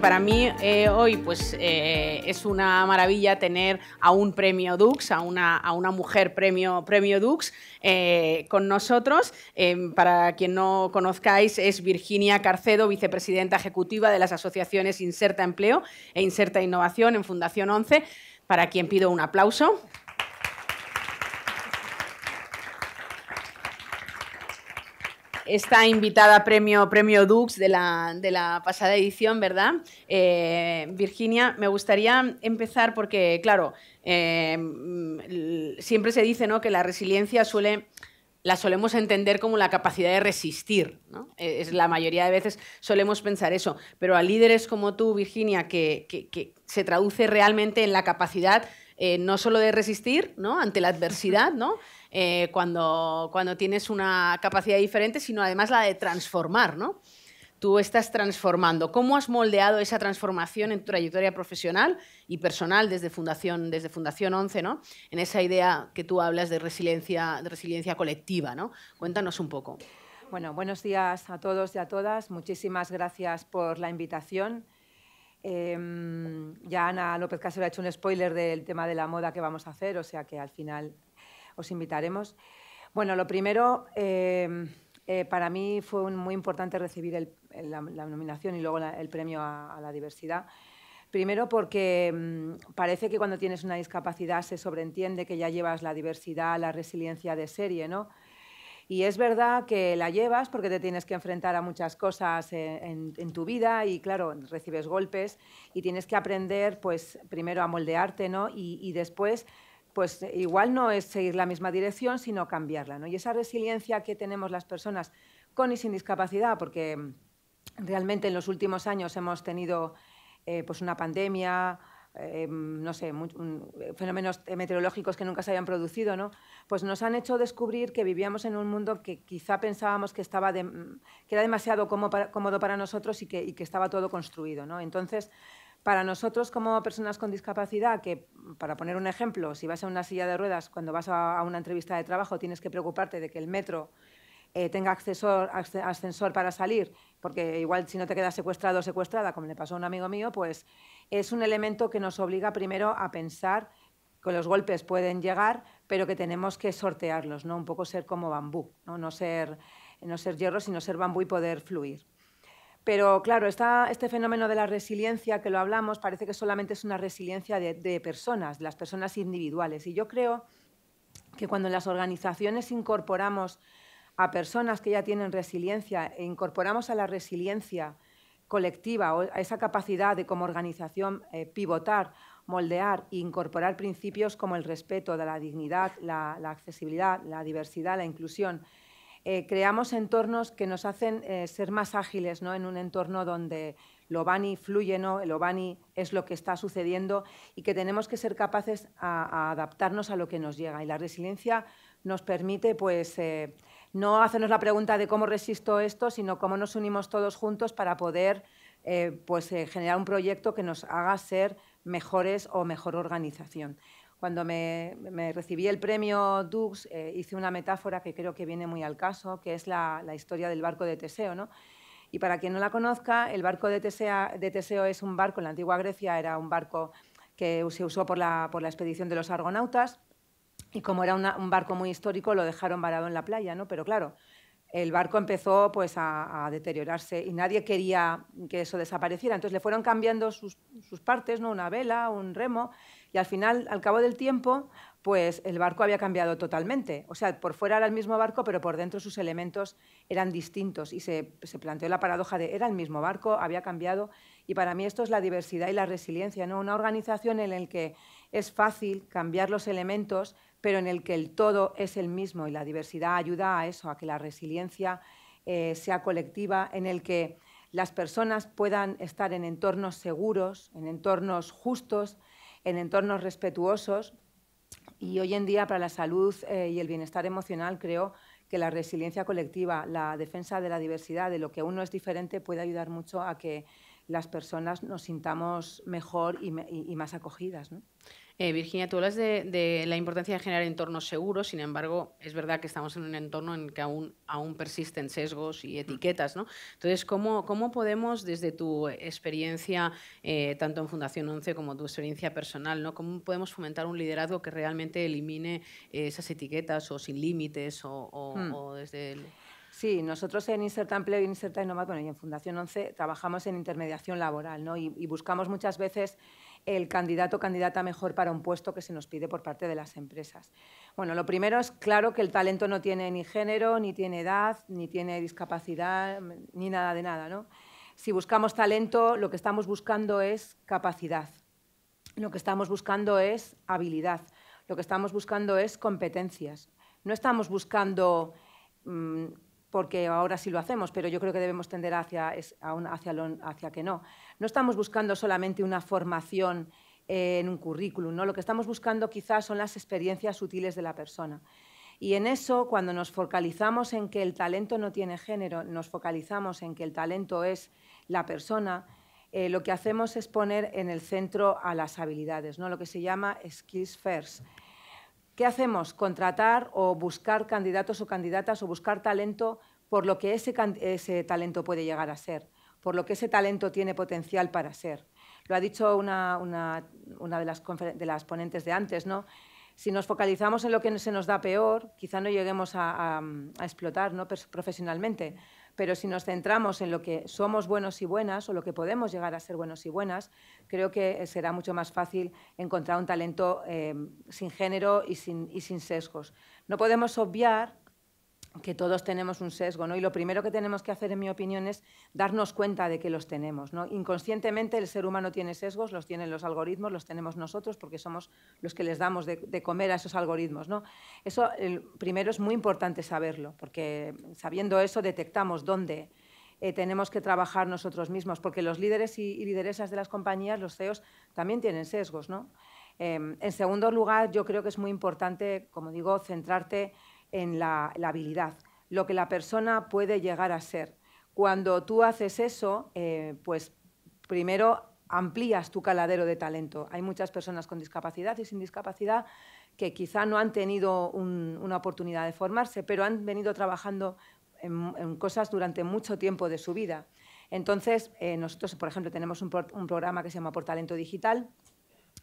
Para mí hoy pues, es una maravilla tener a un premio Dux, a una mujer premio Dux con nosotros. Para quien no conozcáis, es Virginia Carcedo, vicepresidenta ejecutiva de las asociaciones Inserta Empleo e Inserta Innovación en Fundación 11, para quien pido un aplauso. Esta invitada premio Dux de la pasada edición, ¿verdad? Virginia, me gustaría empezar porque, claro, siempre se dice, ¿no?, que la resiliencia la solemos entender como la capacidad de resistir, ¿no? La mayoría de veces solemos pensar eso, pero a líderes como tú, Virginia, que se traduce realmente en la capacidad no solo de resistir, ¿no?, ante la adversidad, ¿no?, cuando tienes una capacidad diferente, sino además la de transformar, ¿no? Tú estás transformando. ¿Cómo has moldeado esa transformación en tu trayectoria profesional y personal desde Fundación 11, ¿no?, en esa idea que tú hablas de resiliencia colectiva, ¿no? Cuéntanos un poco. Bueno, buenos días a todos y a todas. Muchísimas gracias por la invitación. Ya Ana López Casero ha hecho un spoiler del tema de la moda que vamos a hacer, o sea que al final os invitaremos. Bueno, lo primero, para mí fue muy importante recibir la nominación y luego el premio a la diversidad. Primero porque parece que cuando tienes una discapacidad se sobreentiende que ya llevas la diversidad, la resiliencia de serie, ¿no? Y es verdad que la llevas porque te tienes que enfrentar a muchas cosas en tu vida y, claro, recibes golpes y tienes que aprender, pues, primero a moldearte, ¿no? Y después, pues, igual no es seguir la misma dirección, sino cambiarla, ¿no? Y esa resiliencia que tenemos las personas con y sin discapacidad, porque realmente en los últimos años hemos tenido pues una pandemia, no sé, fenómenos meteorológicos que nunca se habían producido, ¿no? Pues nos han hecho descubrir que vivíamos en un mundo que quizá pensábamos que era demasiado cómodo para nosotros y que estaba todo construido, ¿no? Entonces, para nosotros como personas con discapacidad, que, para poner un ejemplo, si vas en una silla de ruedas, cuando vas a una entrevista de trabajo tienes que preocuparte de que el metro tenga ascensor para salir, porque igual si no te quedas secuestrado o secuestrada, como le pasó a un amigo mío, pues es un elemento que nos obliga primero a pensar que los golpes pueden llegar, pero que tenemos que sortearlos, ¿no? Un poco ser como bambú, ¿no? No ser hierro, sino ser bambú y poder fluir. Pero claro, este fenómeno de la resiliencia que lo hablamos parece que solamente es una resiliencia de personas, de las personas individuales. Y yo creo que cuando en las organizaciones incorporamos a personas que ya tienen resiliencia e incorporamos a la resiliencia colectiva o a esa capacidad de como organización pivotar, moldear e incorporar principios como el respeto de la dignidad, la accesibilidad, la diversidad, la inclusión, creamos entornos que nos hacen ser más ágiles, ¿no?, en un entorno donde lo bani fluye, ¿no? Lo bani es lo que está sucediendo y que tenemos que ser capaces a adaptarnos a lo que nos llega. Y la resiliencia nos permite, pues, no hacernos la pregunta de cómo resisto esto, sino cómo nos unimos todos juntos para poder generar un proyecto que nos haga ser mejores o mejor organización. Cuando me recibí el premio Dux, hice una metáfora que creo que viene muy al caso, que es la historia del barco de Teseo, ¿no? Y para quien no la conozca, el barco de Teseo es un barco, en la antigua Grecia era un barco que se usó por la expedición de los argonautas, y como era un barco muy histórico, lo dejaron varado en la playa, ¿no? Pero claro, el barco empezó pues, a deteriorarse y nadie quería que eso desapareciera. Entonces le fueron cambiando sus partes, ¿no? Una vela, un remo, y al final, al cabo del tiempo, pues el barco había cambiado totalmente. O sea, por fuera era el mismo barco, pero por dentro sus elementos eran distintos y se planteó la paradoja de era el mismo barco, había cambiado. Y para mí esto es la diversidad y la resiliencia, ¿no? Una organización en la que es fácil cambiar los elementos, pero en el que el todo es el mismo y la diversidad ayuda a eso, a que la resiliencia sea colectiva, en el que las personas puedan estar en entornos seguros, en entornos justos, en entornos respetuosos. Y hoy en día, para la salud y el bienestar emocional, creo que la resiliencia colectiva, la defensa de la diversidad, de lo que uno es diferente, puede ayudar mucho a que las personas nos sintamos mejor y más acogidas, ¿no? Virginia, tú hablas de la importancia de generar entornos seguros, sin embargo, es verdad que estamos en un entorno en el que aún persisten sesgos y etiquetas, ¿no? Entonces, ¿cómo podemos, desde tu experiencia, tanto en Fundación 11 como tu experiencia personal, ¿no? ¿Cómo podemos fomentar un liderazgo que realmente elimine esas etiquetas o sin límites o desde el... Sí, nosotros en Inserta Empleo y Inserta Innova, bueno, y en Fundación 11 trabajamos en intermediación laboral, ¿no? Y buscamos muchas veces el candidato o candidata mejor para un puesto que se nos pide por parte de las empresas. Bueno, lo primero es claro que el talento no tiene ni género, ni tiene edad, ni tiene discapacidad, ni nada de nada, ¿no? Si buscamos talento, lo que estamos buscando es capacidad, lo que estamos buscando es habilidad, lo que estamos buscando es competencias. No estamos buscando... porque ahora sí lo hacemos, pero yo creo que debemos tender hacia que no. No estamos buscando solamente una formación en un currículum, ¿no? Lo que estamos buscando quizás son las experiencias útiles de la persona. Y en eso, cuando nos focalizamos en que el talento no tiene género, nos focalizamos en que el talento es la persona, lo que hacemos es poner en el centro a las habilidades, ¿no? Lo que se llama skills first. ¿Qué hacemos? Contratar o buscar candidatos o candidatas o buscar talento por lo que ese talento puede llegar a ser, por lo que ese talento tiene potencial para ser. Lo ha dicho una de las ponentes de antes, ¿no? Si nos focalizamos en lo que se nos da peor, quizá no lleguemos a explotar, ¿no? Profesionalmente, pero si nos centramos en lo que somos buenos y buenas o lo que podemos llegar a ser buenos y buenas, creo que será mucho más fácil encontrar un talento sin género y sin sesgos. No podemos obviar que todos tenemos un sesgo, ¿no? Y lo primero que tenemos que hacer, en mi opinión, es darnos cuenta de que los tenemos, ¿no? Inconscientemente el ser humano tiene sesgos, los tienen los algoritmos, los tenemos nosotros porque somos los que les damos de comer a esos algoritmos, ¿no? Eso, primero, es muy importante saberlo, porque sabiendo eso detectamos dónde tenemos que trabajar nosotros mismos, porque los líderes y lideresas de las compañías, los CEOs, también tienen sesgos, ¿no? En segundo lugar, yo creo que es muy importante, como digo, centrarte en la habilidad, lo que la persona puede llegar a ser. Cuando tú haces eso, pues primero amplías tu caladero de talento. Hay muchas personas con discapacidad y sin discapacidad que quizá no han tenido una oportunidad de formarse, pero han venido trabajando en cosas durante mucho tiempo de su vida. Entonces, nosotros, por ejemplo, tenemos un programa que se llama Por Talento Digital,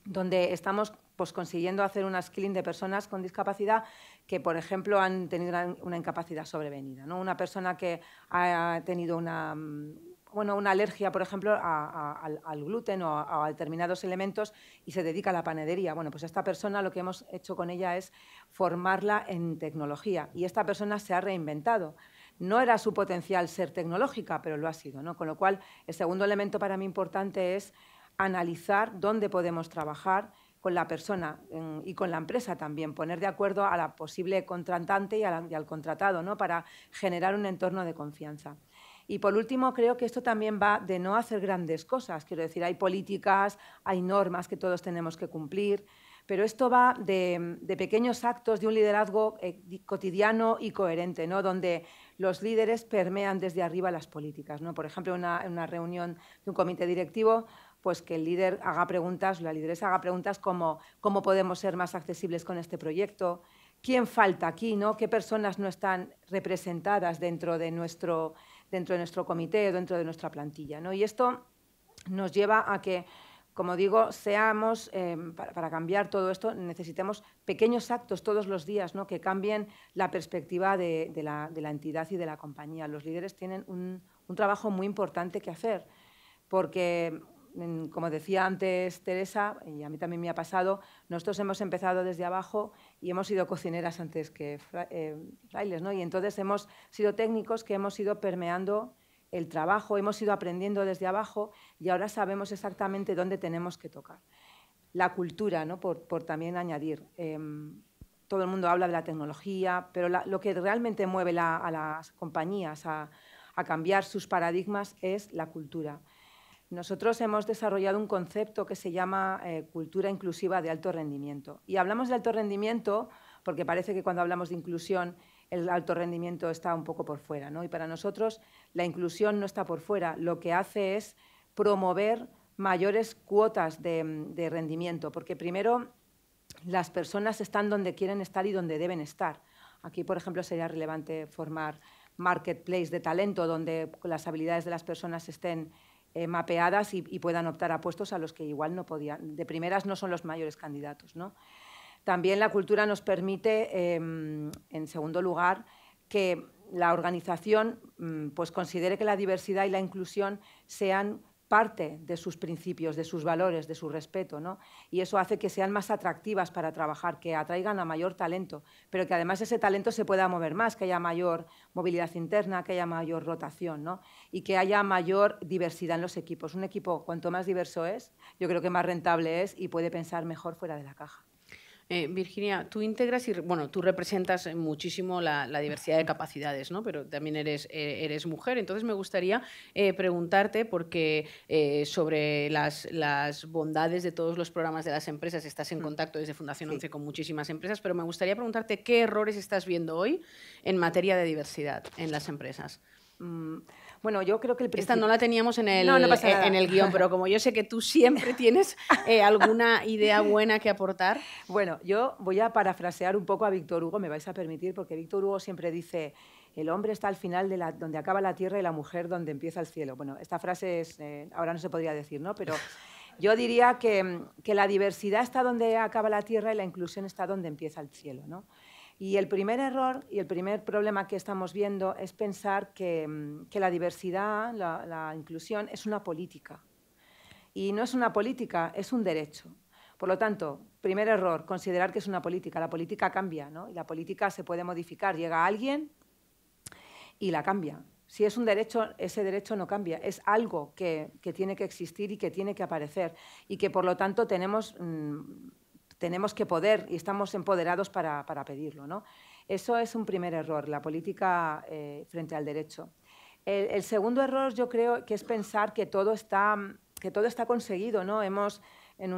donde estamos pues, consiguiendo hacer un skilling de personas con discapacidad que, por ejemplo, han tenido una incapacidad sobrevenida, ¿no? Una persona que ha tenido una alergia, por ejemplo, al gluten o a determinados elementos y se dedica a la panadería. Bueno, pues esta persona lo que hemos hecho con ella es formarla en tecnología y esta persona se ha reinventado. No era su potencial ser tecnológica, pero lo ha sido, ¿no? Con lo cual, el segundo elemento para mí importante es analizar dónde podemos trabajar con la persona y con la empresa también, poner de acuerdo a la posible contratante y al contratado, ¿no? Para generar un entorno de confianza. Y por último, creo que esto también va de no hacer grandes cosas. Quiero decir, hay políticas, hay normas que todos tenemos que cumplir, pero esto va de pequeños actos de un liderazgo cotidiano y coherente, ¿no? Donde los líderes permean desde arriba las políticas, ¿no? Por ejemplo, en una reunión de un comité directivo, pues que el líder haga preguntas, la lideresa haga preguntas como ¿cómo podemos ser más accesibles con este proyecto? ¿Quién falta aquí, ¿no? ¿Qué personas no están representadas dentro de nuestro comité o dentro de nuestra plantilla, ¿no? Y esto nos lleva a que, como digo, seamos, para cambiar todo esto, necesitemos pequeños actos todos los días, ¿no? Que cambien la perspectiva de la entidad y de la compañía. Los líderes tienen un trabajo muy importante que hacer, porque, como decía antes Teresa, y a mí también me ha pasado, nosotros hemos empezado desde abajo y hemos sido cocineras antes que frailes, ¿no? Y entonces hemos sido técnicos que hemos ido permeando el trabajo, hemos ido aprendiendo desde abajo y ahora sabemos exactamente dónde tenemos que tocar. La cultura, ¿no? por también añadir. Todo el mundo habla de la tecnología, pero lo que realmente mueve a las compañías a cambiar sus paradigmas es la cultura. Nosotros hemos desarrollado un concepto que se llama cultura inclusiva de alto rendimiento. Y hablamos de alto rendimiento porque parece que cuando hablamos de inclusión el alto rendimiento está un poco por fuera, ¿no? Y para nosotros la inclusión no está por fuera, lo que hace es promover mayores cuotas de rendimiento, porque primero las personas están donde quieren estar y donde deben estar. Aquí, por ejemplo, sería relevante formar marketplace de talento donde las habilidades de las personas estén mapeadas y puedan optar a puestos a los que igual no podían. De primeras no son los mayores candidatos, ¿no? También la cultura nos permite, en segundo lugar, que la organización pues considere que la diversidad y la inclusión sean parte de sus principios, de sus valores, de su respeto, ¿no? Y eso hace que sean más atractivas para trabajar, que atraigan a mayor talento, pero que además ese talento se pueda mover más, que haya mayor movilidad interna, que haya mayor rotación, ¿no? Y que haya mayor diversidad en los equipos. Un equipo, cuanto más diverso es, yo creo que más rentable es y puede pensar mejor fuera de la caja. Virginia, tú integras y bueno, tú representas muchísimo la diversidad de capacidades, ¿no? Pero también eres mujer. Entonces me gustaría preguntarte, porque sobre las bondades de todos los programas de las empresas, estás en contacto desde Fundación 11 con muchísimas empresas, pero me gustaría preguntarte qué errores estás viendo hoy en materia de diversidad en las empresas. Bueno, yo creo que Esta no la teníamos en el, en el guión, pero como yo sé que tú siempre tienes alguna idea buena que aportar. Bueno, yo voy a parafrasear un poco a Víctor Hugo, me vais a permitir, porque Víctor Hugo siempre dice: el hombre está al final de donde acaba la tierra y la mujer donde empieza el cielo. Bueno, esta frase es, ahora no se podría decir, ¿no? Pero yo diría que la diversidad está donde acaba la tierra y la inclusión está donde empieza el cielo, ¿no? Y el primer error y el primer problema que estamos viendo es pensar que la diversidad, la inclusión, es una política. Y no es una política, es un derecho. Por lo tanto, primer error, considerar que es una política. La política cambia, ¿no? Y la política se puede modificar. Llega alguien y la cambia. Si es un derecho, ese derecho no cambia. Es algo que tiene que existir y que tiene que aparecer. Y que, por lo tanto, tenemos que poder y estamos empoderados para pedirlo, ¿no? Eso es un primer error, la política frente al derecho. El segundo error, yo creo, que es pensar que todo está conseguido, ¿no? Estamos en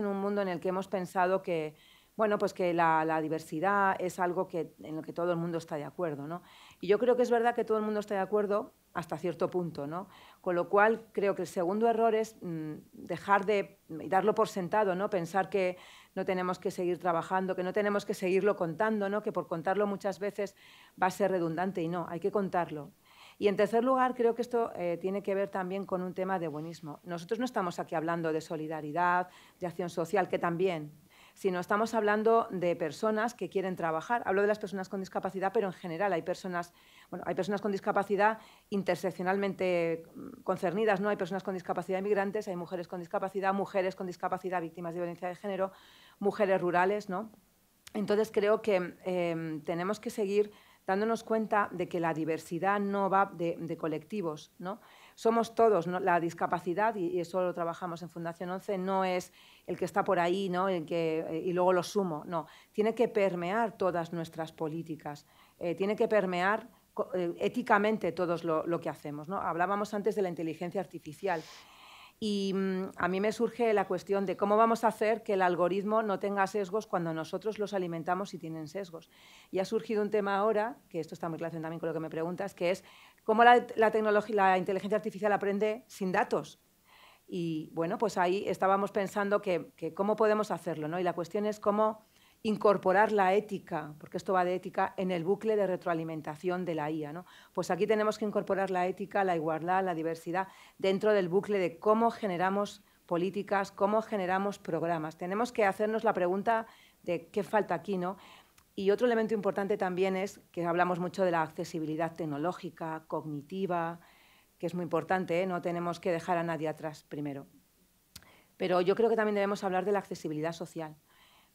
un mundo en el que hemos pensado que, bueno, pues que la diversidad es algo en lo que todo el mundo está de acuerdo, ¿no? Y yo creo que es verdad que todo el mundo está de acuerdo hasta cierto punto, ¿no? Con lo cual, creo que el segundo error es dejar de darlo por sentado, ¿no? Pensar que no tenemos que seguir trabajando, que no tenemos que seguirlo contando, ¿no? Que por contarlo muchas veces va a ser redundante, y no, hay que contarlo. Y en tercer lugar, creo que esto tiene que ver también con un tema de buenismo. Nosotros no estamos aquí hablando de solidaridad, de acción social, que también, sino estamos hablando de personas que quieren trabajar. Hablo de las personas con discapacidad, pero en general hay personas con discapacidad interseccionalmente concernidas, ¿no? Hay personas con discapacidad inmigrantes, hay mujeres con discapacidad víctimas de violencia de género, mujeres rurales, ¿no? Entonces creo que tenemos que seguir dándonos cuenta de que la diversidad no va de colectivos, ¿no? Somos todos, ¿no? La discapacidad, y eso lo trabajamos en Fundación 11, no es el que está por ahí, ¿no? Y luego lo sumo, no. Tiene que permear todas nuestras políticas, tiene que permear éticamente todo lo que hacemos, ¿no? Hablábamos antes de la inteligencia artificial. Y a mí me surge la cuestión de cómo vamos a hacer que el algoritmo no tenga sesgos cuando nosotros los alimentamos y tienen sesgos. Y ha surgido un tema ahora, que esto está muy relacionado también con lo que me preguntas, que es cómo la inteligencia artificial aprende sin datos. Y bueno, pues ahí estábamos pensando que cómo podemos hacerlo, ¿no? Y la cuestión es cómo incorporar la ética, porque esto va de ética, en el bucle de retroalimentación de la IA, ¿no? Pues aquí tenemos que incorporar la ética, la igualdad, la diversidad dentro del bucle de cómo generamos políticas, cómo generamos programas. Tenemos que hacernos la pregunta de qué falta aquí, ¿no? Y otro elemento importante también es que hablamos mucho de la accesibilidad tecnológica, cognitiva, que es muy importante, ¿eh? No tenemos que dejar a nadie atrás primero. Pero yo creo que también debemos hablar de la accesibilidad social.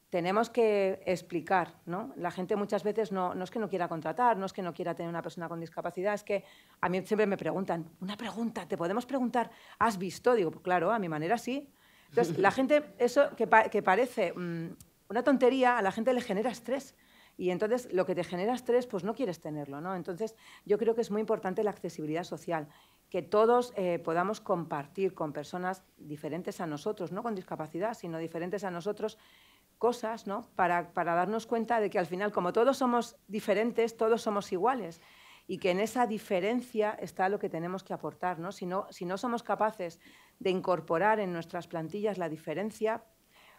Tenemos que explicar, ¿no? La gente muchas veces no es que no quiera contratar, no es que no quiera tener una persona con discapacidad, es que a mí siempre me preguntan, una pregunta, ¿te podemos preguntar? ¿Has visto? Digo, pues claro, a mi manera sí. Entonces, la gente, eso que parece una tontería, a la gente le genera estrés. Y entonces, lo que te genera estrés, pues no quieres tenerlo, ¿no? Entonces, yo creo que es muy importante la accesibilidad social, que todos podamos compartir con personas diferentes a nosotros, no con discapacidad, sino diferentes a nosotros, cosas, ¿no? Para darnos cuenta de que al final, como todos somos diferentes, todos somos iguales, y que en esa diferencia está lo que tenemos que aportar, ¿no? Si no somos capaces de incorporar en nuestras plantillas la diferencia,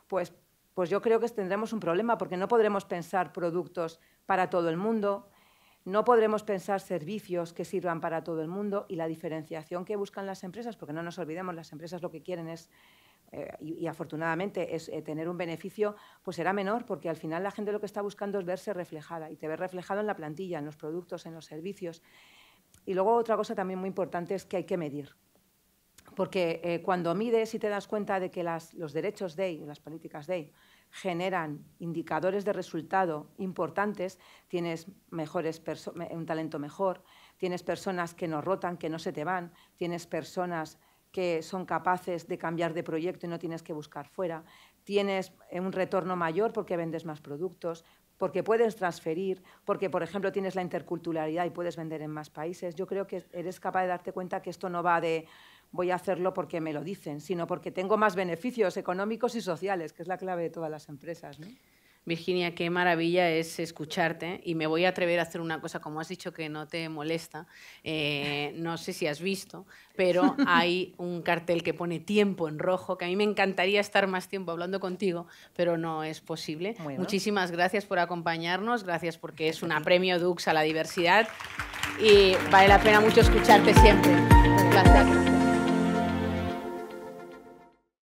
pues pues yo creo que tendremos un problema, porque no podremos pensar productos para todo el mundo, no podremos pensar servicios que sirvan para todo el mundo, y la diferenciación que buscan las empresas, porque no nos olvidemos, las empresas lo que quieren es, y afortunadamente, es tener un beneficio, pues será menor, porque al final la gente lo que está buscando es verse reflejada, y te ves reflejado en la plantilla, en los productos, en los servicios. Y luego otra cosa también muy importante es que hay que medir. Porque cuando mides y te das cuenta de que los derechos DEI, las políticas DEI, generan indicadores de resultado importantes, tienes un talento mejor, tienes personas que no rotan, que no se te van, tienes personas que son capaces de cambiar de proyecto y no tienes que buscar fuera, tienes un retorno mayor porque vendes más productos, porque puedes transferir, porque, por ejemplo, tienes la interculturalidad y puedes vender en más países. Yo creo que eres capaz de darte cuenta que esto no va de voy a hacerlo porque me lo dicen, sino porque tengo más beneficios económicos y sociales, que es la clave de todas las empresas, ¿no? Virginia, qué maravilla es escucharte, y me voy a atrever a hacer una cosa, como has dicho, que no te molesta. No sé si has visto, pero hay un cartel que pone tiempo en rojo, que a mí me encantaría estar más tiempo hablando contigo, pero no es posible. Bueno. Muchísimas gracias por acompañarnos, gracias porque es una premio Dux a la diversidad y vale la pena mucho escucharte siempre. Un placer.